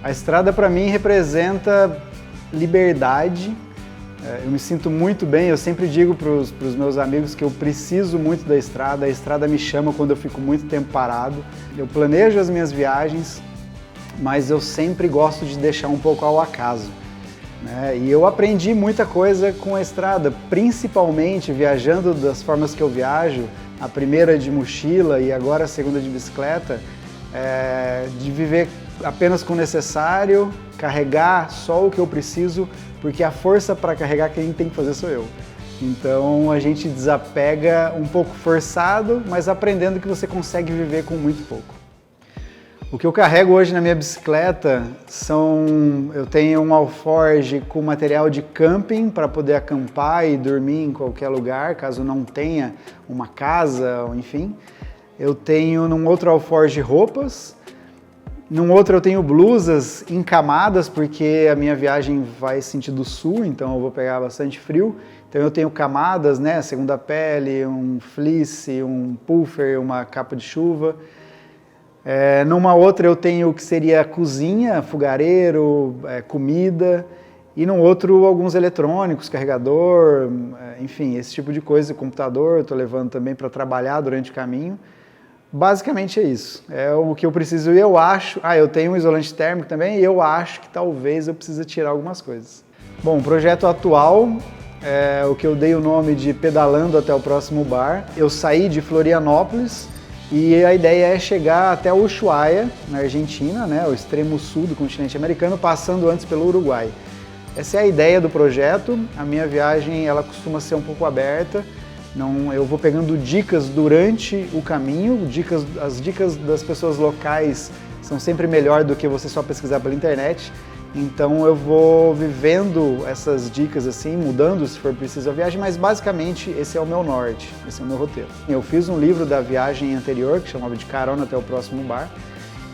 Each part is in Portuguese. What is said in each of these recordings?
A estrada para mim representa liberdade. Eu me sinto muito bem, eu sempre digo para os meus amigos que eu preciso muito da estrada, a estrada me chama quando eu fico muito tempo parado. Eu planejo as minhas viagens, mas eu sempre gosto de deixar um pouco ao acaso, né? E eu aprendi muita coisa com a estrada, principalmente viajando das formas que eu viajo, a primeira de mochila e agora a segunda de bicicleta, de viver apenas com o necessário, carregar só o que eu preciso, porque a força para carregar quem tem que fazer sou eu. Então a gente desapega um pouco forçado, mas aprendendo que você consegue viver com muito pouco. O que eu carrego hoje na minha bicicleta eu tenho um alforge com material de camping para poder acampar e dormir em qualquer lugar, caso não tenha uma casa, enfim. Eu tenho num outro alforge roupas. Num outro eu tenho blusas encamadas, porque a minha viagem vai sentido sul, então eu vou pegar bastante frio. Então eu tenho camadas, né, segunda pele, um fleece, um pullover, uma capa de chuva. Numa outra eu tenho o que seria cozinha, fogareiro, comida. E num outro alguns eletrônicos, carregador, enfim, esse tipo de coisa, computador, estou levando também para trabalhar durante o caminho. Basicamente é isso, é o que eu preciso e eu acho... eu tenho um isolante térmico também e eu acho que talvez eu precise tirar algumas coisas. Bom, o projeto atual é o que eu dei o nome de Pedalando até o Próximo Bar. Eu saí de Florianópolis e a ideia é chegar até Ushuaia, na Argentina, né, o extremo sul do continente americano, passando antes pelo Uruguai. Essa é a ideia do projeto. A minha viagem ela costuma ser um pouco aberta. Eu vou pegando dicas durante o caminho, as dicas das pessoas locais são sempre melhor do que você só pesquisar pela internet, então eu vou vivendo essas dicas assim, mudando se for preciso a viagem, mas basicamente esse é o meu norte, esse é o meu roteiro. Eu fiz um livro da viagem anterior que chamava de Carona até o Próximo Bar,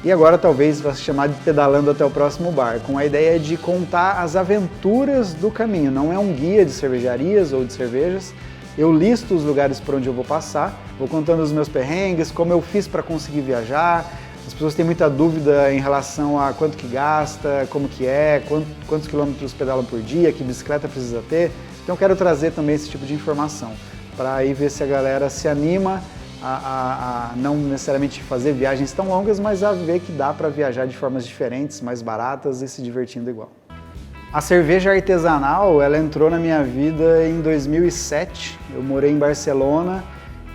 e agora talvez vai se chamar de Pedalando até o Próximo Bar, com a ideia de contar as aventuras do caminho, não é um guia de cervejarias ou de cervejas. Eu listo os lugares por onde eu vou passar, vou contando os meus perrengues, como eu fiz para conseguir viajar. As pessoas têm muita dúvida em relação a quanto que gasta, como que quantos quilômetros pedalam por dia, que bicicleta precisa ter. Então eu quero trazer também esse tipo de informação, para aí ver se a galera se anima a não necessariamente fazer viagens tão longas, mas a ver que dá para viajar de formas diferentes, mais baratas e se divertindo igual. A cerveja artesanal, ela entrou na minha vida em 2007, eu morei em Barcelona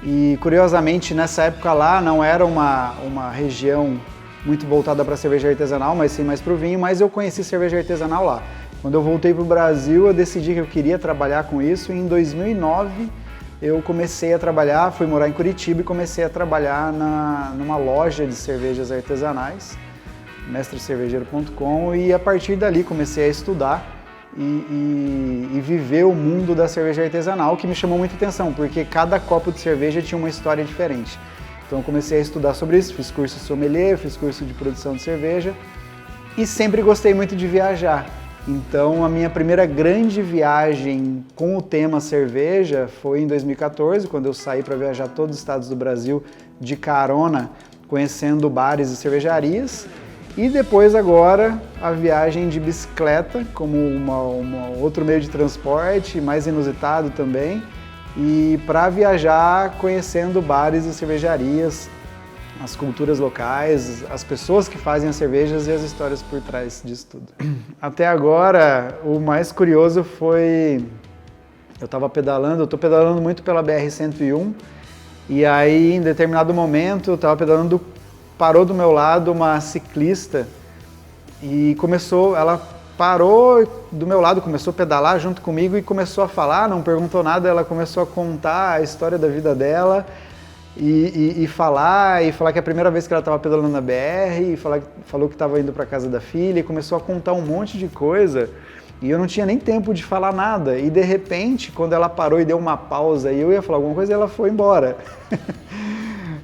e curiosamente nessa época lá não era uma região muito voltada para cerveja artesanal, mas sim mais para o vinho, mas eu conheci cerveja artesanal lá. Quando eu voltei para o Brasil eu decidi que eu queria trabalhar com isso e em 2009 eu comecei a trabalhar, fui morar em Curitiba e comecei a trabalhar numa loja de cervejas artesanais, mestrecervejeiro.com, e a partir dali comecei a estudar e viver o mundo da cerveja artesanal, que me chamou muita atenção, porque cada copo de cerveja tinha uma história diferente. Então eu comecei a estudar sobre isso, fiz curso de sommelier, fiz curso de produção de cerveja e sempre gostei muito de viajar. Então a minha primeira grande viagem com o tema cerveja foi em 2014, quando eu saí para viajar todos os estados do Brasil de carona, conhecendo bares e cervejarias. E depois agora a viagem de bicicleta como outro meio de transporte, mais inusitado também, e para viajar conhecendo bares e cervejarias, as culturas locais, as pessoas que fazem as cervejas e as histórias por trás disso tudo. Até agora o mais curioso foi, eu estou pedalando muito pela BR-101 e aí em determinado momento eu estava pedalando, parou do meu lado uma ciclista e ela parou do meu lado, começou a pedalar junto comigo e começou a falar, não perguntou nada, ela começou a contar a história da vida dela e falar que é a primeira vez que ela estava pedalando na BR, e falou que estava indo para casa da filha e começou a contar um monte de coisa e eu não tinha nem tempo de falar nada e de repente, quando ela parou e deu uma pausa e eu ia falar alguma coisa, ela foi embora.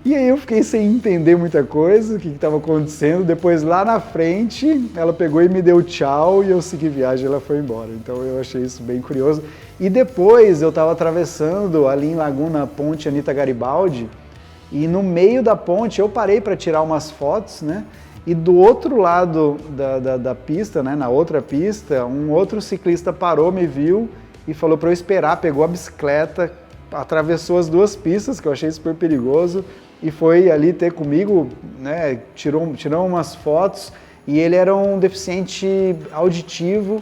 E aí eu fiquei sem entender muita coisa, o que estava acontecendo. Depois lá na frente, ela pegou e me deu tchau e eu segui viagem e ela foi embora. Então eu achei isso bem curioso. E depois eu estava atravessando ali em Laguna a ponte Anita Garibaldi e no meio da ponte eu parei para tirar umas fotos, né? e do outro lado da pista, né, na outra pista, um outro ciclista parou, me viu e falou para eu esperar, pegou a bicicleta, atravessou as duas pistas, que eu achei super perigoso, e foi ali ter comigo, né, tirou umas fotos, e ele era um deficiente auditivo,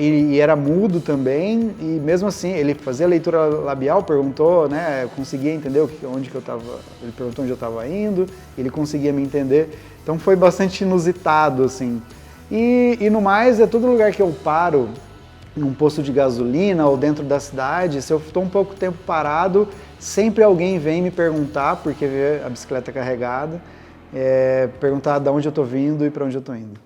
e era mudo também, e mesmo assim ele fazia leitura labial, perguntou, né, eu conseguia entender onde que eu estava, ele perguntou onde eu estava indo, ele conseguia me entender, então foi bastante inusitado, assim. E no mais, todo lugar que eu paro, num posto de gasolina ou dentro da cidade, se eu estou um pouco tempo parado, sempre alguém vem me perguntar, porque vê a bicicleta carregada, perguntar de onde eu estou vindo e para onde eu estou indo.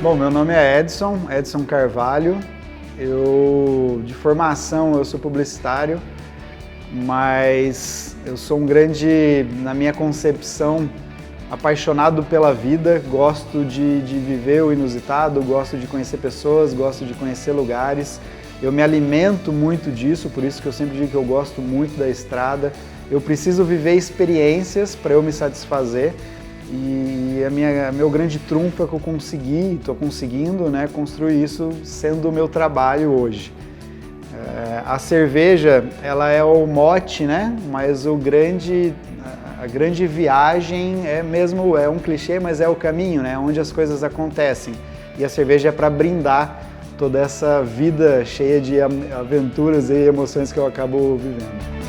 Bom, meu nome é Edson Carvalho. De formação, eu sou publicitário, mas eu sou na minha concepção, apaixonado pela vida, gosto de viver o inusitado, gosto de conhecer pessoas, gosto de conhecer lugares. Eu me alimento muito disso, por isso que eu sempre digo que eu gosto muito da estrada. Eu preciso viver experiências para eu me satisfazer. E meu grande trunfo é que eu estou conseguindo, né, construir isso sendo o meu trabalho hoje. A cerveja, ela é o mote, né, mas a grande viagem é um clichê, mas é o caminho, né, onde as coisas acontecem. E a cerveja é para brindar toda essa vida cheia de aventuras e emoções que eu acabo vivendo.